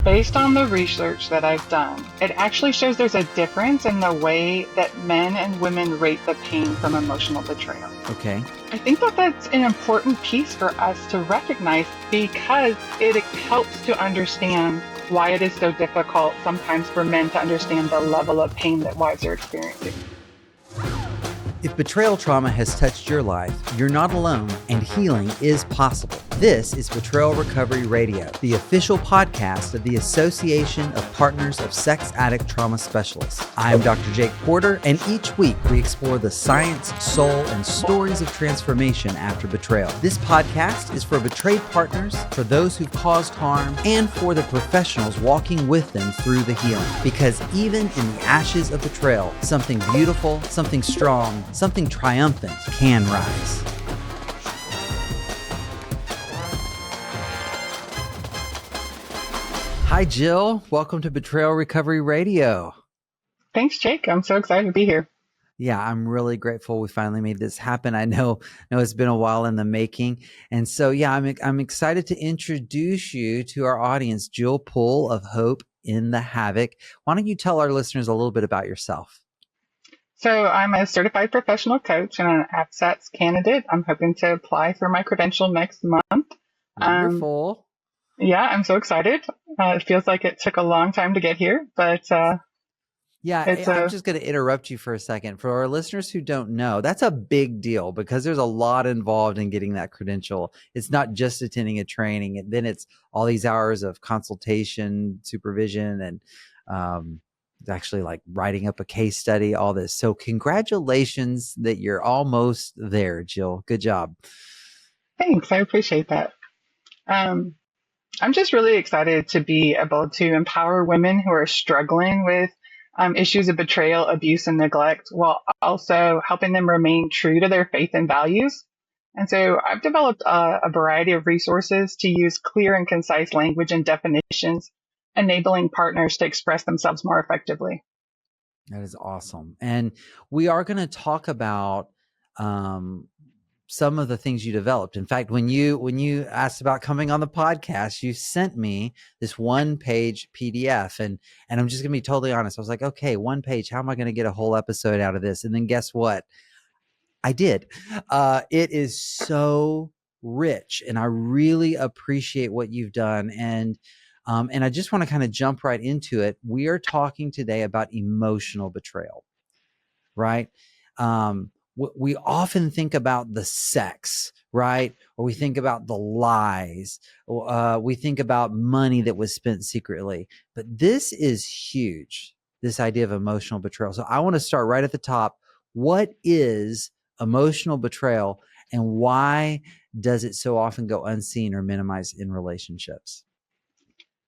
Based on the research that I've done, it actually shows there's a difference in the way that men and women rate the pain from emotional betrayal. Okay. I think that that's an important piece for us to recognize because it helps to understand why it is so difficult sometimes for men to understand the level of pain that wives are experiencing. If betrayal trauma has touched your life, you're not alone and healing is possible. This is Betrayal Recovery Radio, the official podcast of the Association of Partners of Sex Addict Trauma Specialists. I'm Dr. Jake Porter, and each week we explore the science, soul, and stories of transformation after betrayal. This podcast is for betrayed partners, for those who've caused harm, and for the professionals walking with them through the healing. Because even in the ashes of betrayal, something beautiful, something strong, something triumphant can rise. Hi, Jill. Welcome to Betrayal Recovery Radio. Thanks, Jake. I'm so excited to be here. Yeah, I'm really grateful we finally made this happen. I know it's been a while in the making. And so, yeah, I'm excited to introduce you to our audience, Jill Poole of Hope in the Havoc. Why don't you tell our listeners a little bit about yourself? So I'm a certified professional coach and an APSATS candidate. I'm hoping to apply for my credential next month. Wonderful. Yeah, I'm so excited. It feels like it took a long time to get here, but yeah, I'm just going to interrupt you for a second. For our listeners who don't know, that's a big deal because there's a lot involved in getting that credential. It's not just attending a training, and then it's all these hours of consultation, supervision, and actually like writing up a case study, all this. So congratulations that you're almost there, Jill. Good job. Thanks. I appreciate that. I'm just really excited to be able to empower women who are struggling with issues of betrayal, abuse, and neglect, while also helping them remain true to their faith and values. And so I've developed a variety of resources to use clear and concise language and definitions, enabling partners to express themselves more effectively. That is awesome. And we are going to talk about some of the things you developed. In fact, when you asked about coming on the podcast, you sent me this 1-page PDF, and I'm just going to be totally honest. I was like, okay, 1 page, how am I going to get a whole episode out of this? And then guess what? I did. It is so rich, and I really appreciate what you've done. And I just want to kind of jump right into it. We are talking today about emotional betrayal, right? We often think about the sex, right? Or we think about the lies. We think about money that was spent secretly. But this is huge, this idea of emotional betrayal. So I want to start right at the top. What is emotional betrayal, and why does it so often go unseen or minimized in relationships?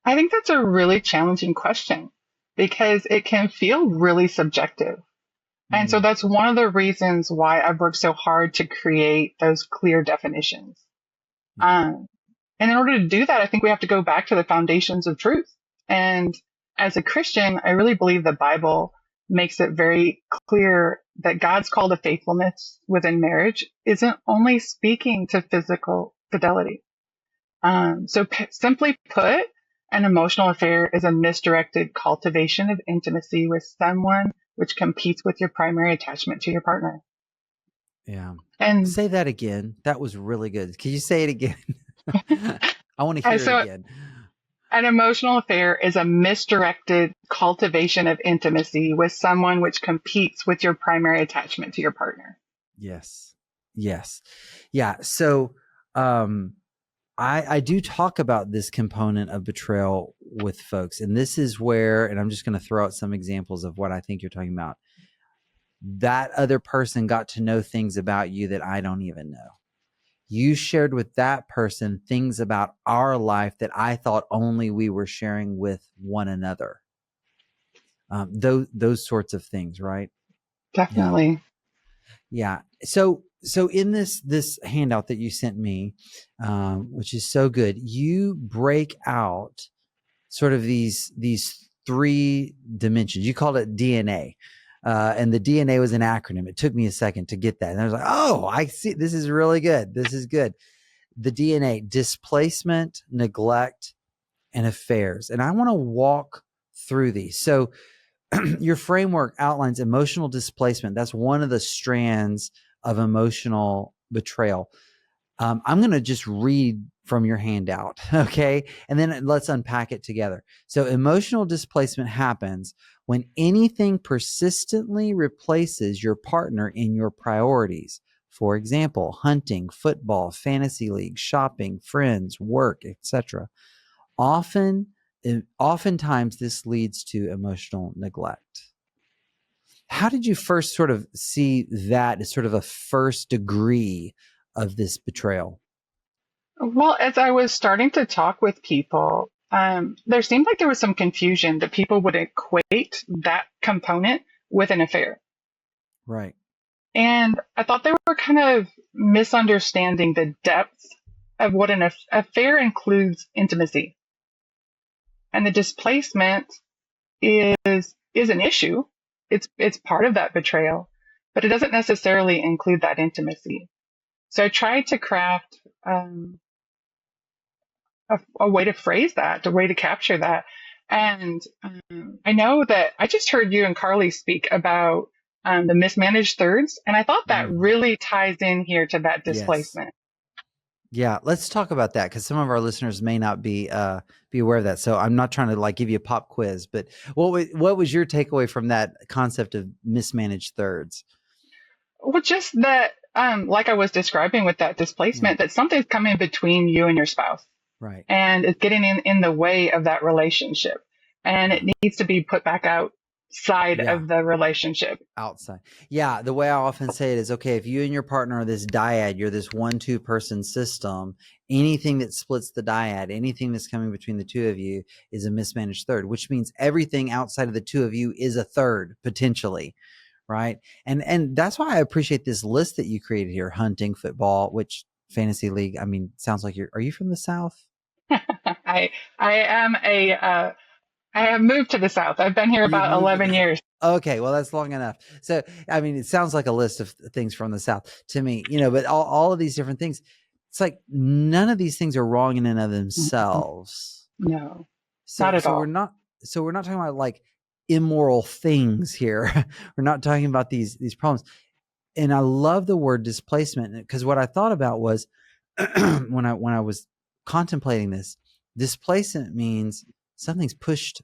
I think that's a really challenging question because it can feel really subjective. And so that's one of the reasons why I've worked so hard to create those clear definitions. And in order to do that, I think we have to go back to the foundations of truth. And as a Christian, I really believe the Bible makes it very clear that God's call to faithfulness within marriage isn't only speaking to physical fidelity. Simply put, an emotional affair is a misdirected cultivation of intimacy with someone which competes with your primary attachment to your partner. Yeah. And say that again. That was really good. Can you say it again? I want to hear it again. An emotional affair is a misdirected cultivation of intimacy with someone which competes with your primary attachment to your partner. Yes. Yes. Yeah. So, I do talk about this component of betrayal with folks, and this is where, and I'm just going to throw out some examples of what I think you're talking about. That other person got to know things about you that I don't even know. You shared with that person things about our life that I thought only we were sharing with one another. Those sorts of things, right? Definitely. Yeah. So in this handout that you sent me, which is so good, you break out sort of these 3 dimensions. You called it DNA. And the DNA was an acronym. It took me a second to get that. And I was like, oh, I see. This is really good. This is good. The DNA: displacement, neglect, and affairs. And I want to walk through these. So your framework outlines emotional displacement. That's one of the strands of emotional betrayal. I'm going to just read from your handout, okay? And then let's unpack it together. So emotional displacement happens when anything persistently replaces your partner in your priorities. For example, hunting, football, fantasy league, shopping, friends, work, etc. Oftentimes this leads to emotional neglect. How did you first sort of see that as sort of a first degree of this betrayal? Well, as I was starting to talk with people, there seemed like there was some confusion that people would equate that component with an affair. Right. And I thought they were kind of misunderstanding the depth of what an affair includes intimacy. And the displacement is an issue. It's part of that betrayal, but it doesn't necessarily include that intimacy. So I tried to craft a way to phrase that, a way to capture that. And I know that I just heard you and Carly speak about the mismanaged thirds, and I thought that really ties in here to that Yes. displacement. Yeah, let's talk about that because some of our listeners may not be aware of that. So I'm not trying to like give you a pop quiz, but what was your takeaway from that concept of mismanaged thirds? Well, just that, like I was describing with that displacement, Yeah. that something's coming between you and your spouse. Right. And it's getting in the way of that relationship. And it needs to be put back outside of the relationship. Outside. Yeah. The way I often say it is, okay, if you and your partner are this dyad, you're this 1-2 person system, anything that splits the dyad, anything that's coming between the two of you is a mismanaged third, which means everything outside of the two of you is a third potentially. Right. And that's why I appreciate this list that you created here: hunting, football, which fantasy league. I mean, sounds like are you from the South? I am I have moved to the South. I've been here You've about moved to 11 the years. Okay, well, that's long enough. So, I mean, it sounds like a list of things from the South to me, but all of these different things, it's like none of these things are wrong in and of themselves. No, not So, at so we're all. not, so we're not talking about like immoral things here. We're not talking about these problems. And I love the word displacement because what I thought about was when I was contemplating this, displacement means something's pushed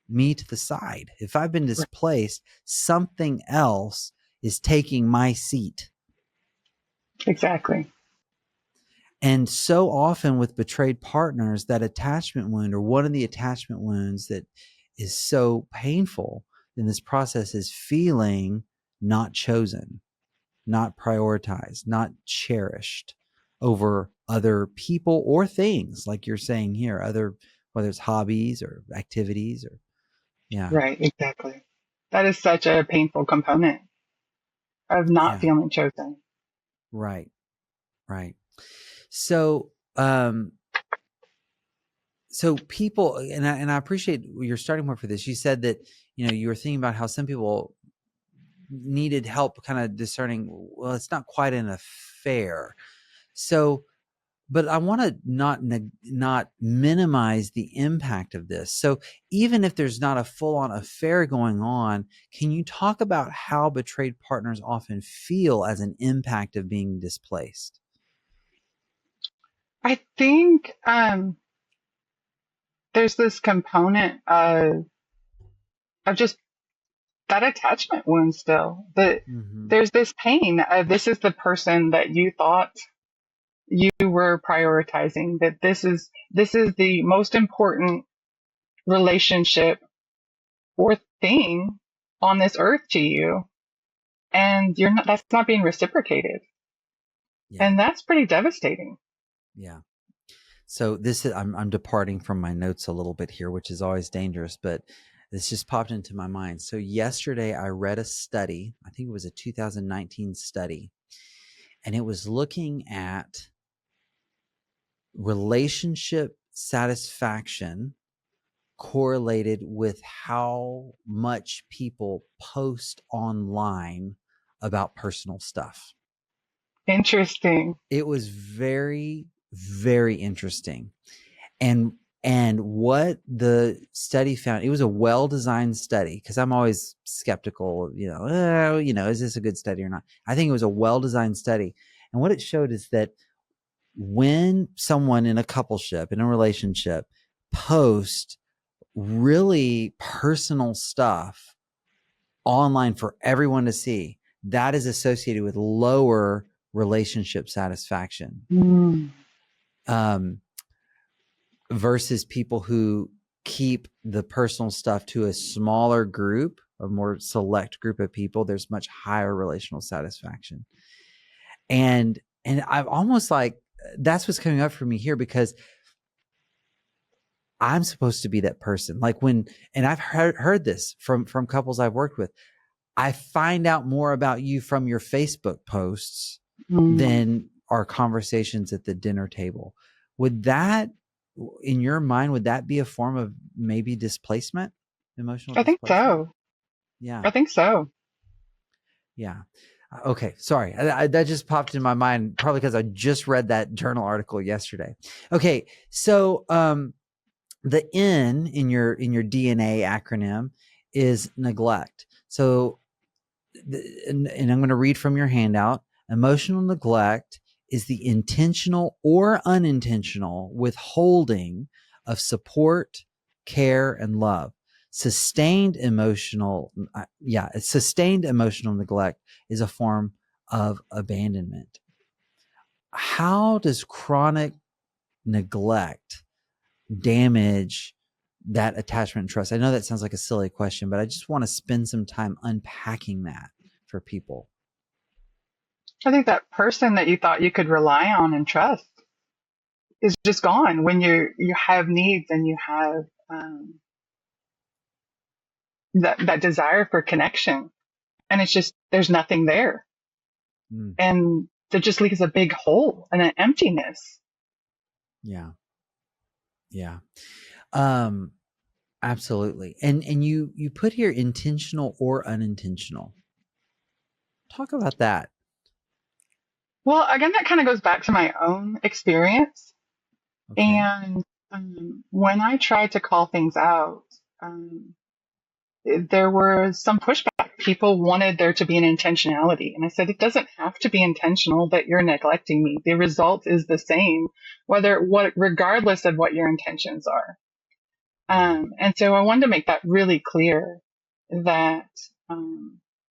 me to the side. If I've been displaced, something else is taking my seat. Exactly. And so often with betrayed partners, that attachment wound, or one of the attachment wounds that is so painful in this process, is feeling not chosen, not prioritized, not cherished over other people or things, like you're saying here, whether it's hobbies or activities or Right. Exactly. That is such a painful component of not yeah, feeling chosen. right. Right. So, so people, and I appreciate your starting point for this. You said that, you were thinking about how some people needed help kind of discerning, well, it's not quite an affair. So, but I want to not minimize the impact of this. So even if there's not a full-on affair going on, can you talk about how betrayed partners often feel as an impact of being displaced? I think there's this component of just that attachment wound still. That there's this pain. This is the person that you thought you were prioritizing. That this is the most important relationship or thing on this earth to you, and you're not. That's not being reciprocated, and that's pretty devastating. Yeah. So this is I'm departing from my notes a little bit here, which is always dangerous, but this just popped into my mind. So yesterday I read a study, I think it was a 2019 study, and it was looking at relationship satisfaction correlated with how much people post online about personal stuff. Interesting. It was very, very interesting. And And what the study found, it was a well-designed study, because I'm always skeptical, is this a good study or not? I think it was a well-designed study. And what it showed is that when someone in a coupleship, in a relationship, post really personal stuff online for everyone to see, that is associated with lower relationship satisfaction. Versus people who keep the personal stuff to a smaller group, a more select group of people, there's much higher relational satisfaction. And I've almost like, that's what's coming up for me here, because I'm supposed to be that person. Like and I've heard this from couples I've worked with. I find out more about you from your Facebook posts than our conversations at the dinner table. Would that, in your mind, would that be a form of maybe displacement, emotional I think displacement? so. Yeah. I think so. Yeah. Okay. Sorry. That just popped in my mind, probably because I just read that journal article yesterday. Okay. So, the N in your DNA acronym is neglect. So, and I'm going to read from your handout. Emotional neglect is the intentional or unintentional withholding of support, care, and love. Sustained emotional neglect is a form of abandonment. How does chronic neglect damage that attachment and trust? I know that sounds like a silly question, but I just want to spend some time unpacking that for people. I think that person that you thought you could rely on and trust is just gone when you have needs and you have that desire for connection, and it's just, there's nothing there. And there just leaves a big hole and an emptiness. Yeah. Absolutely. And you put here intentional or unintentional. Talk about that. Well, again, that kind of goes back to my own experience. Okay. And when I tried to call things out, there was some pushback. People wanted there to be an intentionality. And I said, it doesn't have to be intentional that you're neglecting me. The result is the same, regardless of what your intentions are. And so I wanted to make that really clear, that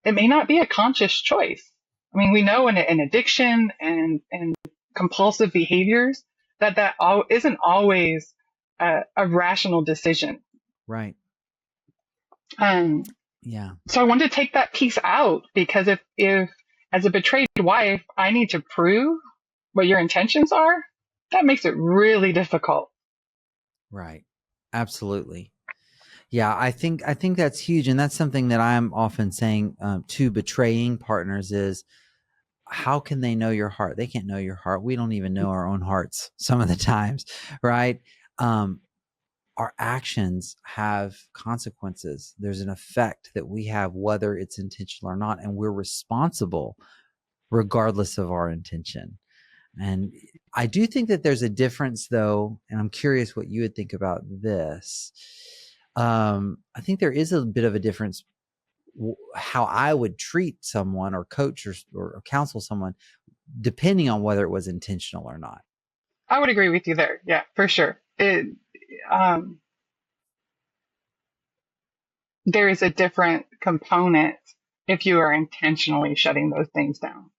it may not be a conscious choice. I mean, we know in addiction and compulsive behaviors that isn't always a rational decision. Right. Yeah. So I wanted to take that piece out, because if as a betrayed wife, I need to prove what your intentions are, that makes it really difficult. Right. Absolutely. Yeah, I think that's huge. And that's something that I'm often saying to betraying partners is, how can they know your heart? They can't know your heart. We don't even know our own hearts some of the times, right? Our actions have consequences. There's an effect that we have, whether it's intentional or not, and we're responsible regardless of our intention. And I do think that there's a difference, though, and I'm curious what you would think about this. I think there is a bit of a difference how I would treat someone or coach or counsel someone, depending on whether it was intentional or not. I would agree with you there. Yeah, for sure. There is a different component if you are intentionally shutting those things down.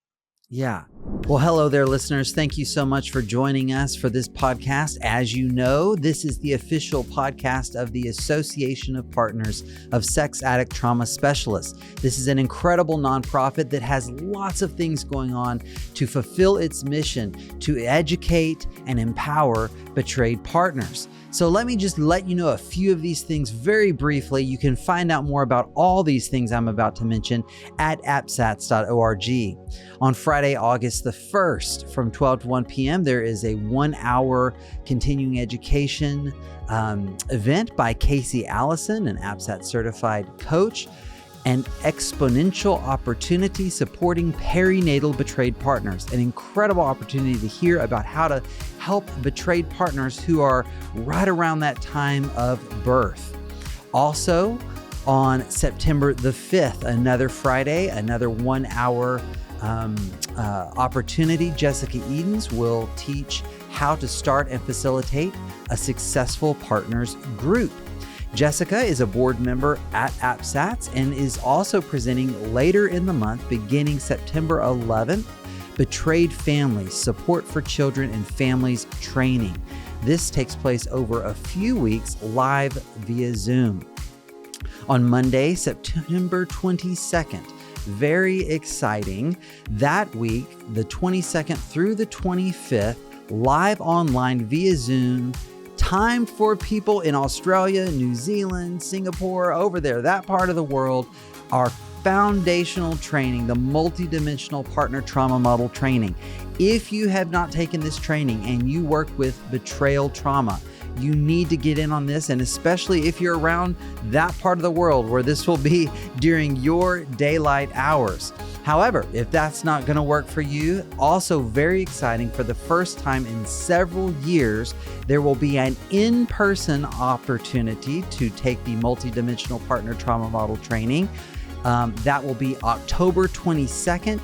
Yeah. Well, hello there, listeners. Thank you so much for joining us for this podcast. As you know, this is the official podcast of the Association of Partners of Sex Addict Trauma Specialists. This is an incredible nonprofit that has lots of things going on to fulfill its mission to educate and empower betrayed partners. So let me just let you know a few of these things very briefly. You can find out more about all these things I'm about to mention at apsats.org. On Friday, August the 1st, from 12 to 1 p.m., there is a 1-hour continuing education event by Casey Allison, an APSATS certified coach. and exponential opportunity supporting perinatal betrayed partners. An incredible opportunity to hear about how to help betrayed partners who are right around that time of birth. Also, on September the 5th, another Friday, another 1 hour opportunity. Jessica Edens will teach how to start and facilitate a successful partners group. Jessica is a board member at APSATS and is also presenting later in the month, beginning September 11th, Betrayed Families, Support for Children and Families Training. This takes place over a few weeks live via Zoom. On Monday, September 22nd, very exciting, that week, the 22nd through the 25th, live online via Zoom, time for people in Australia, New Zealand, Singapore, over there, that part of the world, our foundational training, the multidimensional partner trauma model training. If you have not taken this training and you work with betrayal trauma, you need to get in on this, and especially if you're around that part of the world where this will be during your daylight hours. However, if that's not going to work for you, also very exciting, for the first time in several years, there will be an in-person opportunity to take the multidimensional partner trauma model training. That will be October 22nd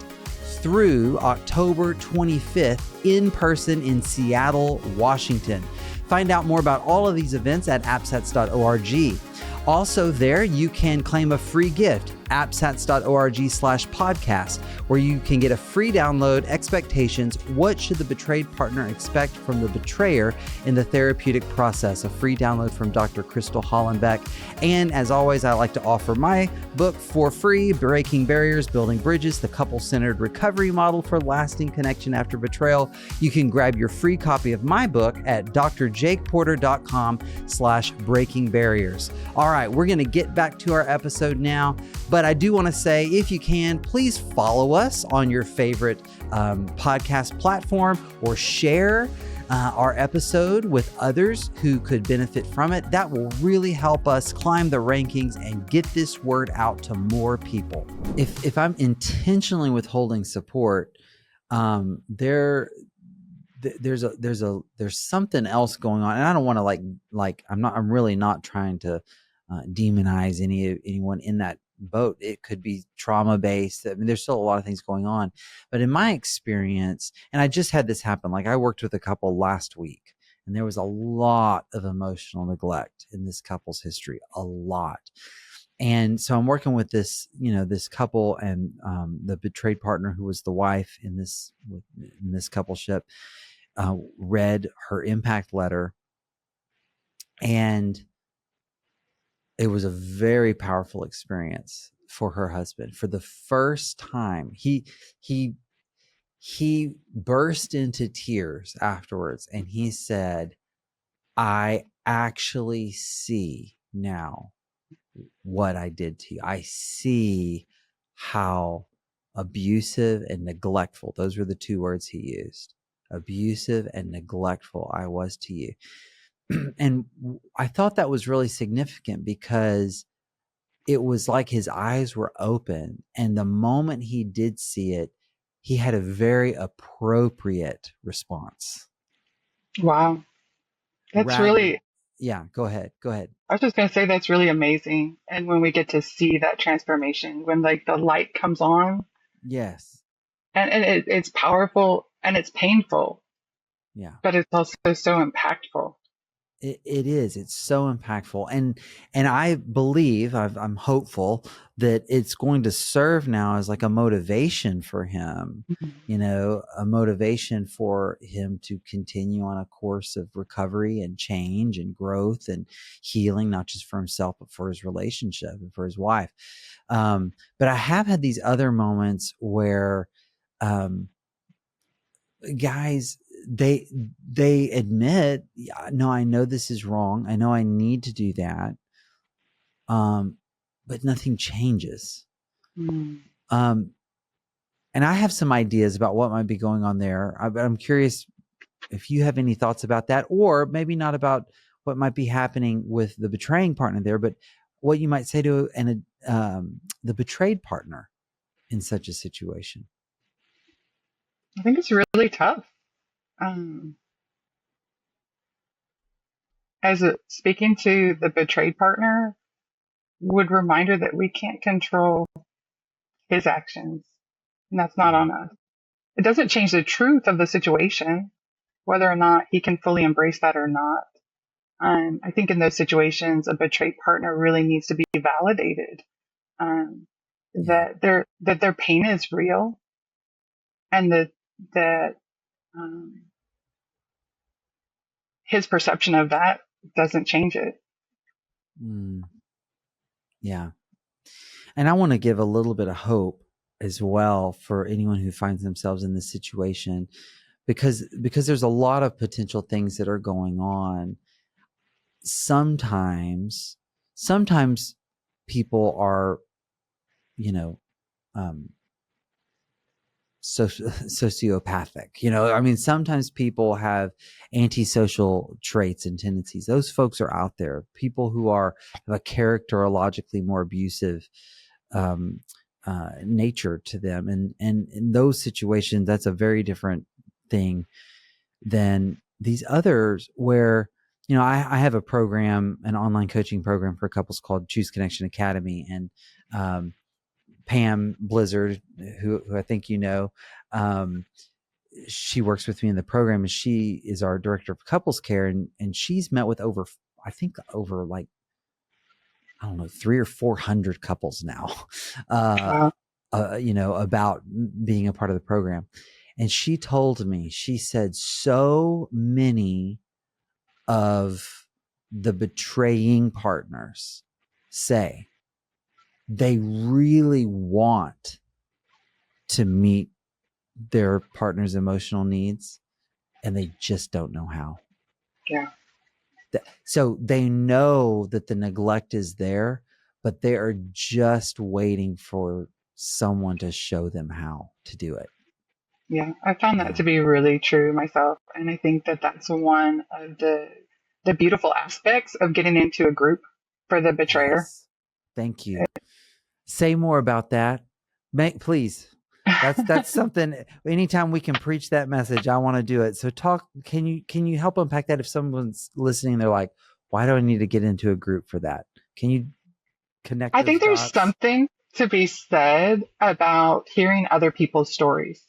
through October 25th in person in Seattle, Washington. Find out more about all of these events at apsats.org. Also there, you can claim a free gift, apsats.org/podcast, where you can get a free download, Expectations, What Should the Betrayed Partner Expect from the Betrayer in the Therapeutic Process, a free download from Dr. Crystal Hollenbeck. And as always, I like to offer my book for free, Breaking Barriers, Building Bridges, the Couple-Centered Recovery Model for Lasting Connection After Betrayal. You can grab your free copy of my book at drjakeporter.com/breaking barriers. All right, we're going to get back to our episode now, but I do want to say, if you can, please follow us on your favorite podcast platform, or share our episode with others who could benefit from it. That will really help us climb the rankings and get this word out to more people. If I'm intentionally withholding support, there's something else going on, and I don't want to I'm really not trying to demonize anyone in that boat. It could be trauma based. I mean, there's still a lot of things going on, but in my experience, and I just had this happen, like I worked with a couple last week, and there was a lot of emotional neglect in this couple's history, a lot. And so I'm working with this couple, and the betrayed partner, who was the wife in this coupleship, read her impact letter, and it was a very powerful experience for her husband. For the first time, he burst into tears afterwards, and he said, "I actually see now what I did to you. I see how abusive and neglectful," those were the two words he used, "abusive and neglectful I was to you." And I thought that was really significant, because it was like his eyes were open, and the moment he did see it, he had a very appropriate response. Wow. That's really, yeah, go ahead. I was just going to say, that's really amazing. And when we get to see that transformation, when the light comes on. Yes. And it's powerful, and it's painful. Yeah. But it's also so impactful. It is. It's so impactful. And I believe, I'm hopeful that it's going to serve now as like a motivation for him, a motivation for him to continue on a course of recovery and change and growth and healing, not just for himself, but for his relationship and for his wife. But I have had these other moments where, guys, they admit, no, I know this is wrong. I know I need to do that. But nothing changes. And I have some ideas about what might be going on there. I'm curious if you have any thoughts about that, or maybe not about what might be happening with the betraying partner there, but what you might say to the betrayed partner in such a situation? I think it's really tough. Um, Speaking to the betrayed partner would remind her that we can't control his actions, and that's not on us. It doesn't change the truth of the situation, whether or not he can fully embrace that or not. I think in those situations, a betrayed partner really needs to be validated. Um, Yeah. that their pain is real, and that um, his perception of that doesn't change it. Mm, yeah. And I want to give a little bit of hope as well for anyone who finds themselves in this situation, because there's a lot of potential things that are going on. Sometimes people are, you know, um, sociopathic. I mean, sometimes people have antisocial traits and tendencies. Those folks are out there. People who have a characterologically more abusive um, nature to them, and in those situations, that's a very different thing than these others where, I have a program, an online coaching program for couples called Choose Connection Academy, and Pam Blizzard, who I think um, she works with me in the program, and she is our director of couples care, and she's met with over like, I don't know, 300 or 400 couples now, Uh, about being a part of the program. And she told me, she said, so many of the betraying partners say they really want to meet their partner's emotional needs, and they just don't know how. yeah, So they know that the neglect is there, but they are just waiting for someone to show them how to do it. yeah. I found that Yeah. to be really true myself, and I think that that's one of the beautiful aspects of getting into a group for the betrayer. Yes. Thank you. Say more about that. Please. That's something. Anytime we can preach that message, I want to do it. So can you help unpack that? If someone's listening, they're like, why do I need to get into a group for that? Can you connect I those think there's dots? something to be said about hearing other people's stories.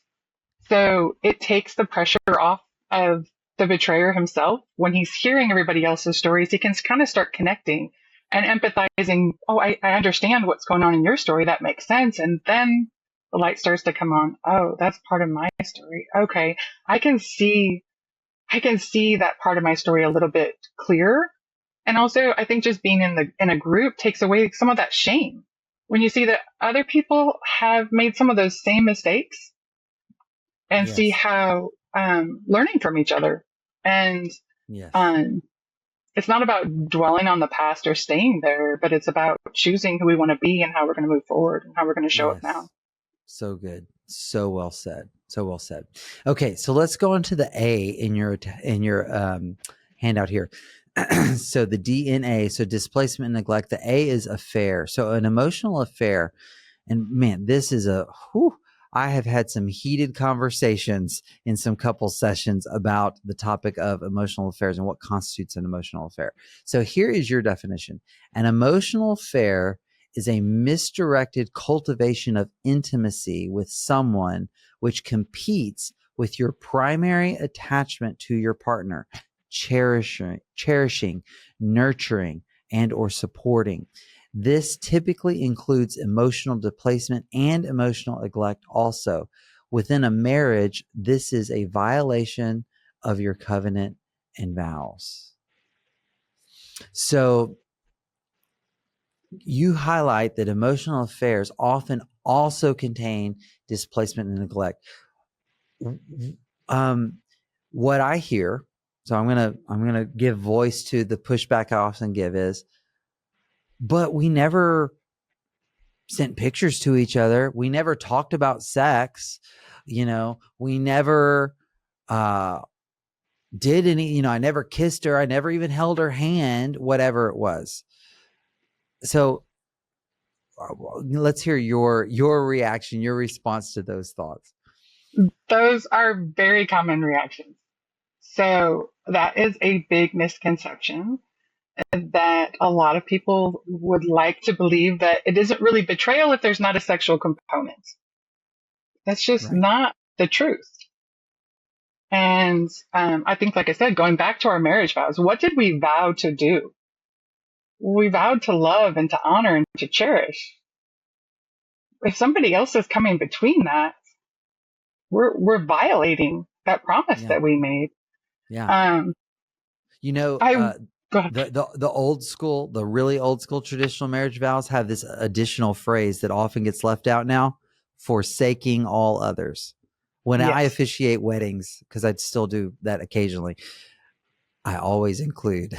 So it takes the pressure off of the betrayer himself. When he's hearing everybody else's stories, he can kind of start connecting and empathizing. Oh, I understand what's going on in your story. That makes sense. And then the light starts to come on. Oh, that's part of my story. Okay. I can see, I can see that part of my story a little bit clearer. And also, I think just being in a group takes away some of that shame. When you see that other people have made some of those same mistakes, and see Yes. how learning from each other. And Yes. um, it's not about dwelling on the past or staying there, but it's about choosing who we want to be and how we're going to move forward and how we're going to show up now. Yes. So good. So well said. So well said. Okay, so let's go into the A in your handout here. So the DNA, so displacement and neglect. The A is affair. So an emotional affair. And man, this is I have had some heated conversations in some couple sessions about the topic of emotional affairs and what constitutes an emotional affair. So here is your definition. An emotional affair is a misdirected cultivation of intimacy with someone which competes with your primary attachment to your partner, cherishing, nurturing, and or supporting. This typically includes emotional displacement and emotional neglect also. Within a marriage, this is a violation of your covenant and vows. So you highlight that emotional affairs often also contain displacement and neglect. What I hear, so I'm gonna give voice to the pushback I often give is, but we never sent pictures to each other. We never talked about sex. We never did any, I never kissed her. I never even held her hand, whatever it was. So let's hear your reaction, your response to those thoughts. Those are very common reactions. So that is a big misconception that a lot of people would like to believe that it isn't really betrayal if there's not a sexual component. That's just Right. not the truth. And I think, like I said, going back to our marriage vows, what did we vow to do? We vowed to love and to honor and to cherish. If somebody else is coming between that, we're violating that promise Yeah. that we made. Yeah. I go ahead. The old school, the really old school traditional marriage vows have this additional phrase that often gets left out now: forsaking all others. When I Yes. officiate weddings, because I'd still do that occasionally, I always include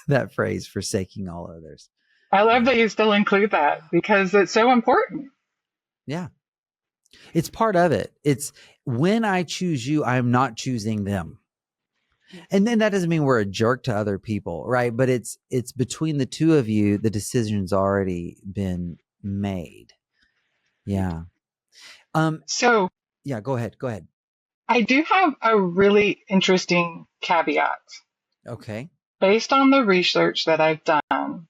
that phrase, forsaking all others. I love that you still include that because it's so important. Yeah. It's part of it. It's when I choose you, I'm not choosing them. And then that doesn't mean we're a jerk to other people, right? But it's between the two of you, the decision's already been made. Yeah. So Yeah, go ahead. Go ahead. I do have a really interesting caveat. Okay. Based on the research that I've done,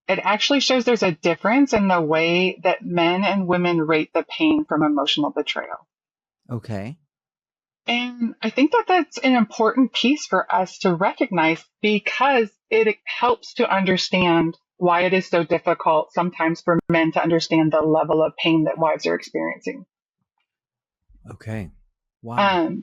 it actually shows there's a difference in the way that men and women rate the pain from emotional betrayal. Okay. And I think that that's an important piece for us to recognize because it helps to understand why it is so difficult sometimes for men to understand the level of pain that wives are experiencing. Okay. Wow.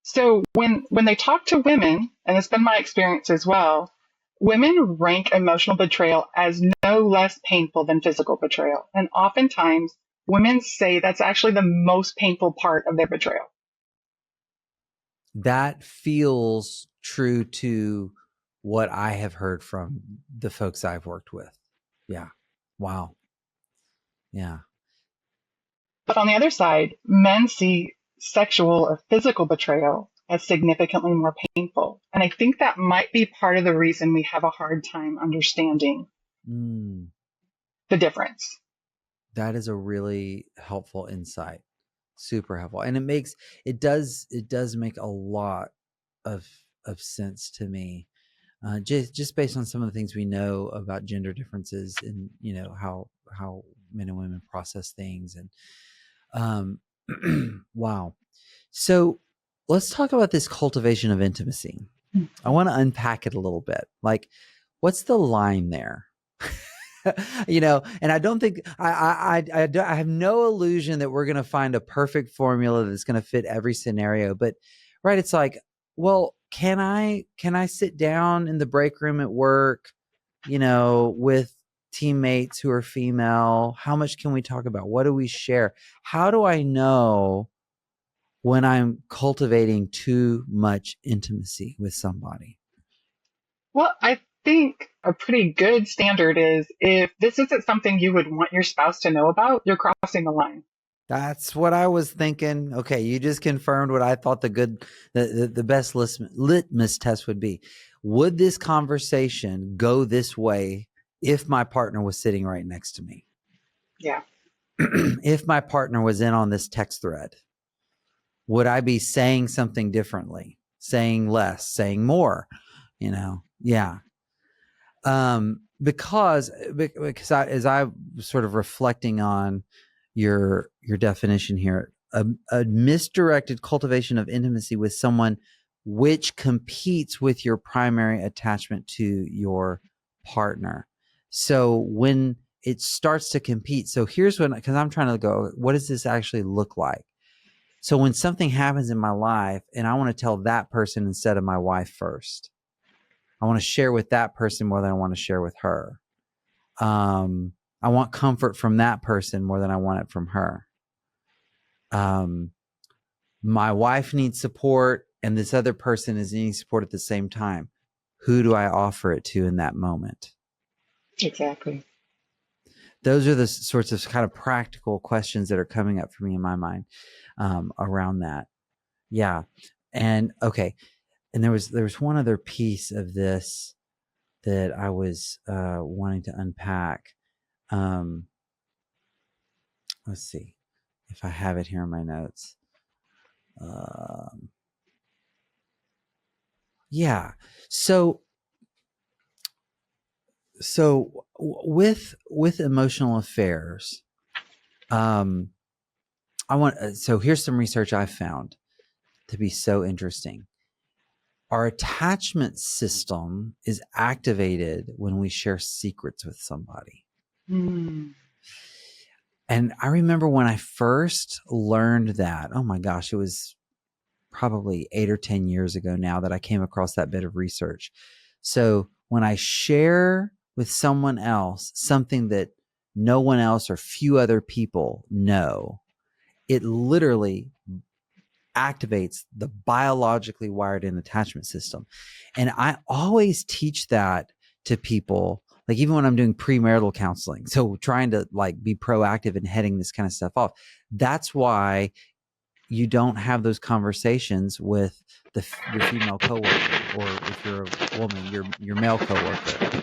So when they talk to women, and it's been my experience as well, women rank emotional betrayal as no less painful than physical betrayal. And oftentimes women say that's actually the most painful part of their betrayal. That feels true to what I have heard from the folks I've worked with. Yeah. Wow. Yeah. But on the other side, men see sexual or physical betrayal as significantly more painful. And I think that might be part of the reason we have a hard time understanding the difference. That is a really helpful insight. Super helpful. And it does make a lot of sense to me. Just based on some of the things we know about gender differences and, how men and women process things. And wow. So let's talk about this cultivation of intimacy. I want to unpack it a little bit. Like, what's the line there? And I don't think I have no illusion that we're going to find a perfect formula that's going to fit every scenario. But right, it's like, well, can I sit down in the break room at work, with teammates who are female? How much can we talk about? What do we share? How do I know when I'm cultivating too much intimacy with somebody? Well, I think a pretty good standard is if this isn't something you would want your spouse to know about, you're crossing the line. That's what I was thinking. Okay, you just confirmed what I thought the best litmus test would be. Would this conversation go this way if my partner was sitting right next to me? Yeah. If my partner was in on this text thread, would I be saying something differently, saying less, saying more? Yeah. Because as I was sort of reflecting on your definition here, a misdirected cultivation of intimacy with someone which competes with your primary attachment to your partner. So when it starts to compete, so here's because I'm trying to go, what does this actually look like? So when something happens in my life and I want to tell that person instead of my wife first, I want to share with that person more than I want to share with her. I want comfort from that person more than I want it from her. My wife needs support and this other person is needing support at the same time. Who do I offer it to in that moment? Exactly. Those are the sorts of kind of practical questions that are coming up for me in my mind around that. Yeah. And okay. And there was one other piece of this that I was wanting to unpack. Let's see if I have it here in my notes. Yeah. So with emotional affairs, so here's some research I found to be so interesting. Our attachment system is activated when we share secrets with somebody. Mm. And I remember when I first learned that, oh my gosh, it was probably 8 or 10 years ago now that I came across that bit of research. So when I share with someone else something that no one else or few other people know, it literally activates the biologically wired in attachment system. And I always teach that to people, like even when I'm doing premarital counseling. So trying to like be proactive in heading this kind of stuff off. That's why you don't have those conversations with your female coworker, or if you're a woman, your male coworker.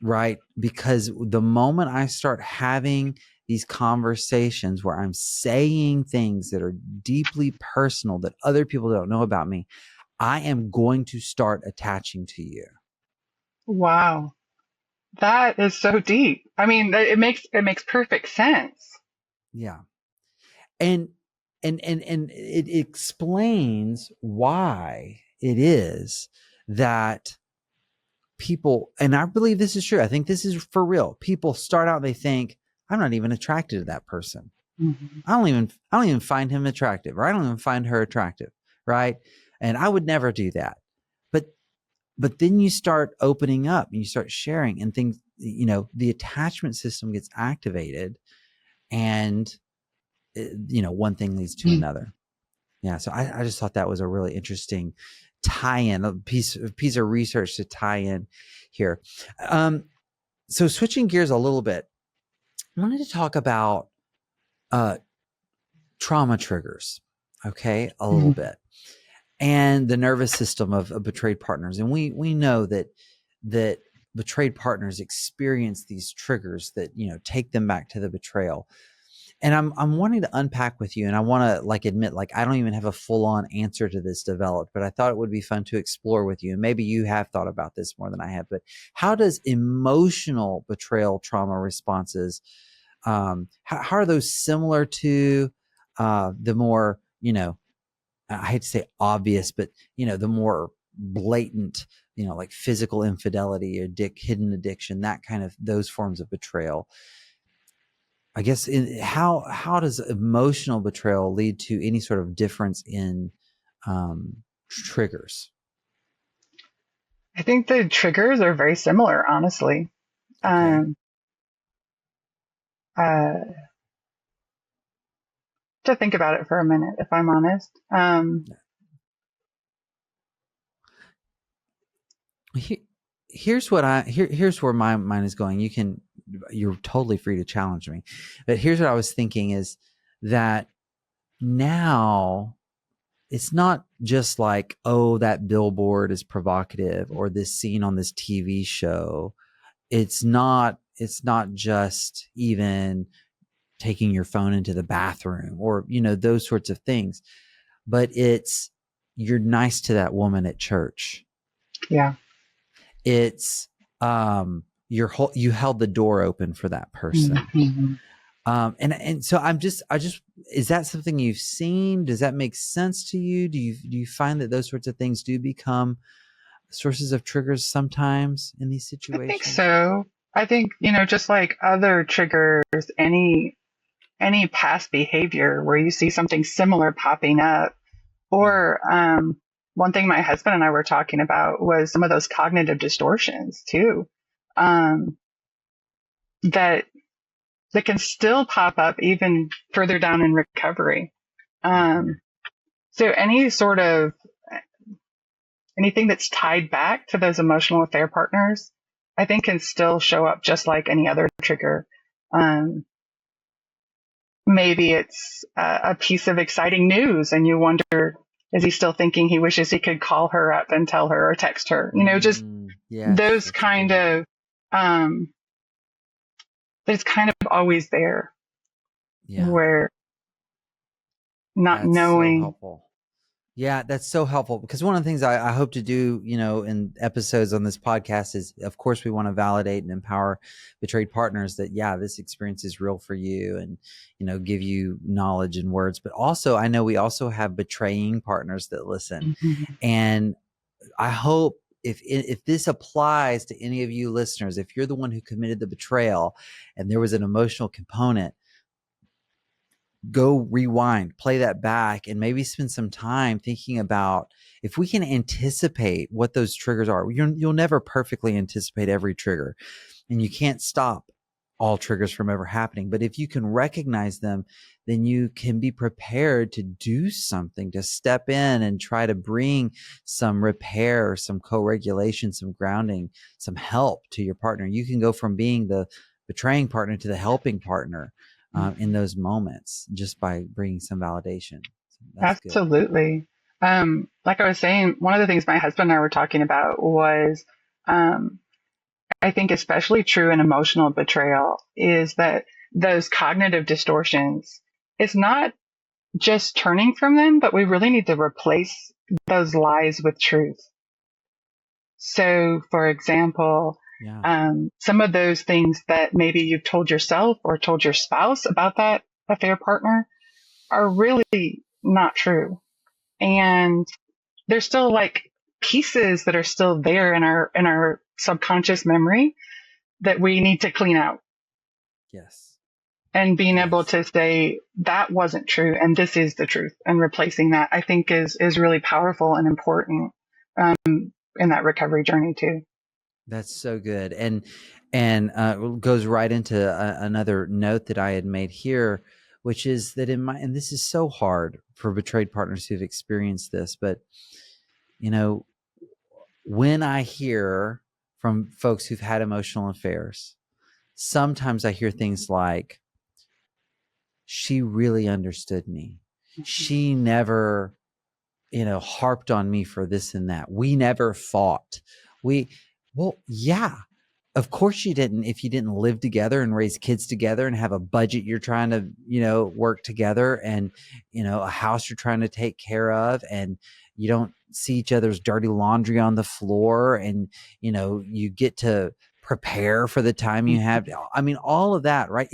Right? Because the moment I start having these conversations where I'm saying things that are deeply personal that other people don't know about me, I am going to start attaching to you. Wow. That is so deep. I mean, it makes perfect sense. Yeah. And it explains why it is that people, and I believe this is true, I think this is for real. People start out, they think, I'm not even attracted to that person. Mm-hmm. I don't even find him attractive, or I don't even find her attractive, right? And I would never do that. But then you start opening up and you start sharing, and things, the attachment system gets activated, and one thing leads to another. Yeah. So I just thought that was a really interesting tie-in, a piece of research to tie in here. So switching gears a little bit, I wanted to talk about trauma triggers. Okay. A little bit. And the nervous system of betrayed partners. And we know that betrayed partners experience these triggers that, take them back to the betrayal. And I'm wanting to unpack with you, and I want to admit, I don't even have a full on answer to this developed, but I thought it would be fun to explore with you. And maybe you have thought about this more than I have, but how does emotional betrayal trauma responses, how are those similar to the more, I hate to say obvious, but the more blatant, like physical infidelity or hidden addiction, that kind of, those forms of betrayal. I guess how does emotional betrayal lead to any sort of difference in triggers? I think the triggers are very similar, honestly. Okay. To think about it for a minute, if I'm honest. Here's where my mind is going. You're totally free to challenge me, but here's what I was thinking is that now it's not just like, oh, that billboard is provocative, or this scene on this TV show. It's not just even taking your phone into the bathroom, or, those sorts of things, but it's, you're nice to that woman at church. Yeah. It's, you held the door open for that person. Mm-hmm. And so is that something you've seen? Does that make sense to you? Do you find that those sorts of things do become sources of triggers sometimes in these situations? I think so. I think, just like other triggers, any past behavior where you see something similar popping up, or one thing my husband and I were talking about was some of those cognitive distortions too, that can still pop up even further down in recovery. So anything that's tied back to those emotional affair partners, I think can still show up just like any other trigger. Maybe it's a piece of exciting news and you wonder, Is he still thinking he wishes he could call her up and tell her or text her? Just Yes, those that's a good kind one. of, that's kind of always there Yeah, where not that's so knowing. helpful. Yeah, that's so helpful, because one of the things I hope to do, in episodes on this podcast is, of course, we want to validate and empower betrayed partners that, yeah, this experience is real for you, and, give you knowledge and words. But also, I know we also have betraying partners that listen. Mhm. And I hope if this applies to any of you listeners, if you're the one who committed the betrayal and there was an emotional component, go rewind, play that back, and maybe spend some time thinking about if we can anticipate what those triggers are. You'll never perfectly anticipate every trigger, and you can't stop all triggers from ever happening. But if you can recognize them, then you can be prepared to do something, to step in and try to bring some repair, some co-regulation, some grounding, some help to your partner. You can go from being the betraying partner to the helping partner in those moments, just by bringing some validation. So that's good. Absolutely. Like I was saying, one of the things my husband and I were talking about was, um, I think especially true in emotional betrayal is that those cognitive distortions, it's not just turning from them, but we really need to replace those lies with truth. So, for example, Yeah. some of those things that maybe you've told yourself or told your spouse about that affair partner are really not true. And there's still like pieces that are still there in our subconscious memory that we need to clean out. Yes. And being able Yes. to say that wasn't true and this is the truth, and replacing that, I think is really powerful and important in that recovery journey too. That's so good. And goes right into another note that I had made here, which is that and this is so hard for betrayed partners who've experienced this, but when I hear from folks who've had emotional affairs, sometimes I hear things like, she really understood me. She never, harped on me for this and that. We never fought. Well, yeah, of course you didn't, if you didn't live together and raise kids together and have a budget you're trying to, work together, and, a house you're trying to take care of, and you don't see each other's dirty laundry on the floor, and, you get to prepare for the time you have. I mean, all of that, right?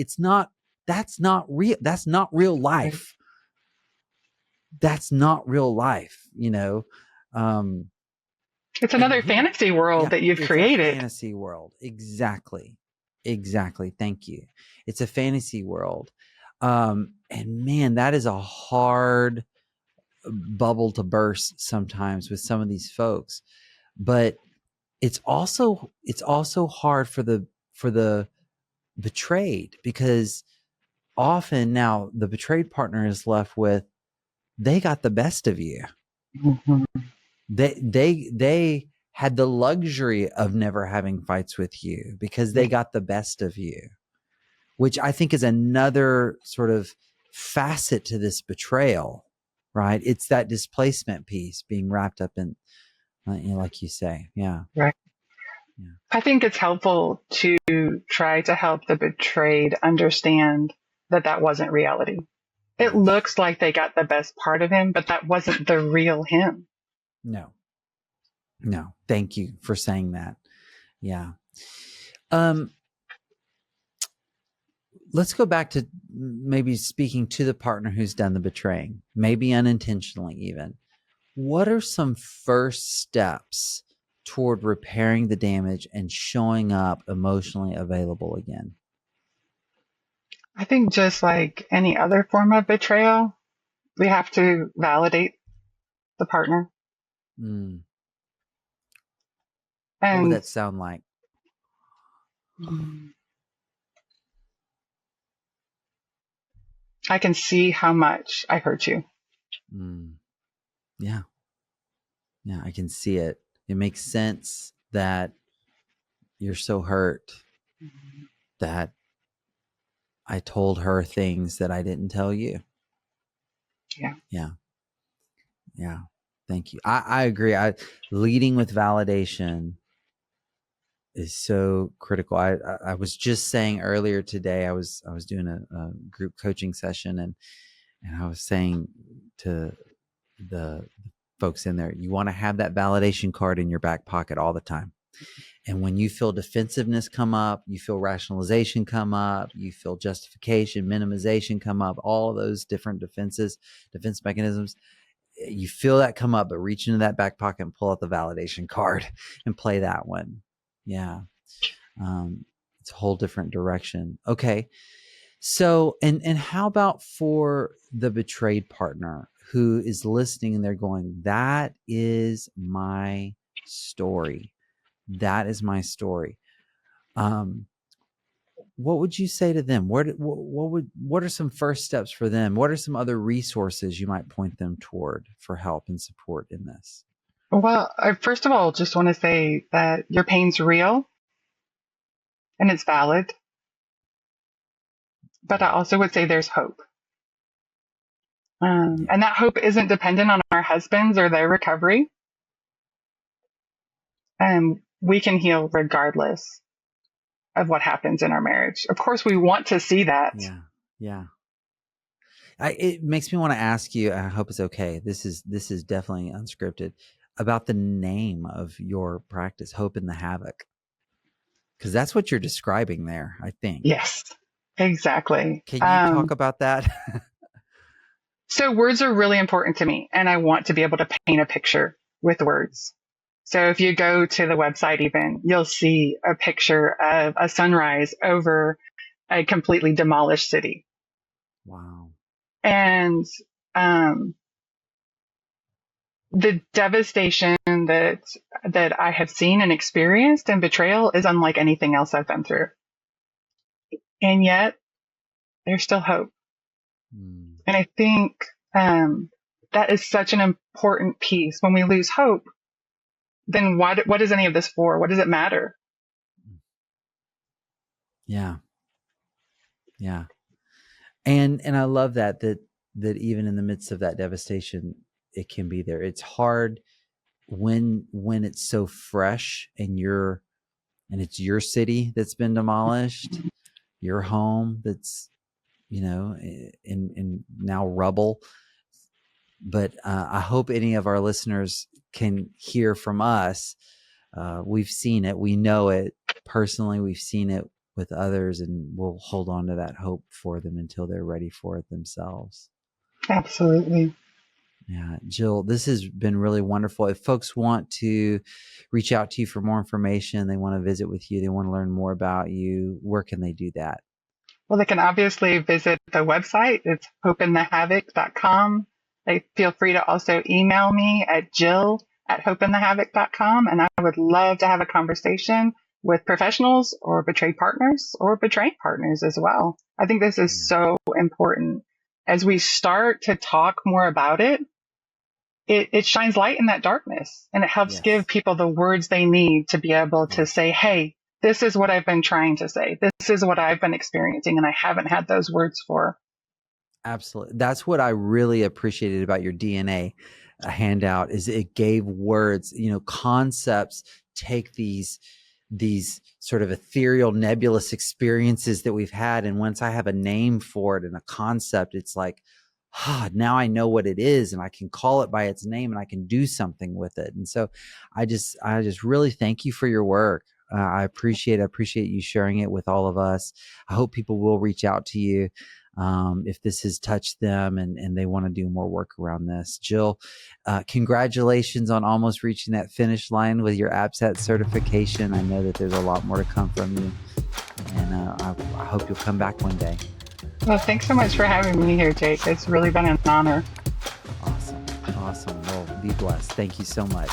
That's not real. That's not real life. That's not real life, Um, It's and another here, fantasy world yeah, that you've it's a created. fantasy world. Exactly. Exactly. Thank you. It's a fantasy world. And man, that is a hard bubble to burst sometimes with some of these folks. But it's also hard for the betrayed, because often now the betrayed partner is left with, they got the best of you. Mhm. They had the luxury of never having fights with you because they got the best of you, which I think is another sort of facet to this betrayal, right? It's that displacement piece being wrapped up in, like you say. Yeah. Right. Yeah. I think it's helpful to try to help the betrayed understand that that wasn't reality. It Yes. looks like they got the best part of him, but that wasn't the real him. No. Thank you for saying that. Yeah. Um, let's go back to maybe speaking to the partner who's done the betraying, maybe unintentionally even. What are some first steps toward repairing the damage and showing up emotionally available again? I think just like any other form of betrayal, we have to validate the partner. Mm. What would And that sound like? I can see how much I hurt you. Mm. Yeah. Yeah, I can see it. It makes sense that you're so hurt that I told her things that I didn't tell you. Yeah. Yeah. Yeah. Thank you. I agree. Leading with validation is so critical. I was just saying earlier today, I was doing a group coaching session, and I was saying to the folks in there, you want to have that validation card in your back pocket all the time. And when you feel defensiveness come up, you feel rationalization come up, you feel justification, minimization come up, all of those different defense mechanisms, you feel that come up, but reach into that back pocket and pull out the validation card and play that one. Yeah. It's a whole different direction. Okay. So, and how about for the betrayed partner who is listening and they're going, that is my story. That is my story. What would you say to them? What are some first steps for them? What are some other resources you might point them toward for help and support in this? Well, I first of all just want to say that your pain's real and it's valid. But I also would say there's hope. And that hope isn't dependent on our husbands or their recovery. And we can heal regardless of what happens in our marriage. Of course, we want to see that. Yeah. Yeah. It makes me want to ask you, I hope it's okay. This is definitely unscripted, about the name of your practice, Hope in the Havoc. Because that's what you're describing there, I think. Yes, exactly. Can you talk about that? So words are really important to me, and I want to be able to paint a picture with words. So if you go to the website even, you'll see a picture of a sunrise over a completely demolished city. Wow. And the devastation that I have seen and experienced in betrayal is unlike anything else I've been through. And yet, there's still hope. And I think that is such an important piece. When we lose hope, then what is any of this for? What does it matter? Yeah. Yeah. And I love that even in the midst of that devastation, it can be there. It's hard when it's so fresh and it's your city that's been demolished, your home that's, in now rubble. But I hope any of our listeners can hear from us. We've seen it. We know it personally. We've seen it with others, and we'll hold on to that hope for them until they're ready for it themselves. Absolutely. Yeah. Jill, this has been really wonderful. If folks want to reach out to you for more information, they want to visit with you, they want to learn more about you, where can they do that? Well, they can obviously visit the website. It's hopeinthehavoc.com. They feel free to also email me at jill@hopeinthehavoc.com. And I would love to have a conversation with professionals or betrayed partners or betrayed partners as well. I think this is so important. As we start to talk more about it, it shines light in that darkness, and it helps give people the words they need to be able to say, hey, this is what I've been trying to say. This is what I've been experiencing, and I haven't had those words for. Absolutely. That's what I really appreciated about your DNA handout, is it gave words, concepts, take these sort of ethereal, nebulous experiences that we've had. And once I have a name for it and a concept, it's like, now I know what it is, and I can call it by its name, and I can do something with it. And so I just really thank you for your work. I appreciate you sharing it with all of us. I hope people will reach out to you if this has touched them and they want to do more work around this. Jill, congratulations on almost reaching that finish line with your APSATS certification. I know that there's a lot more to come from you, and I hope you'll come back one day. Well, thanks so much for having me here, Jake. It's really been an honor. Awesome. Well, be blessed. Thank you so much.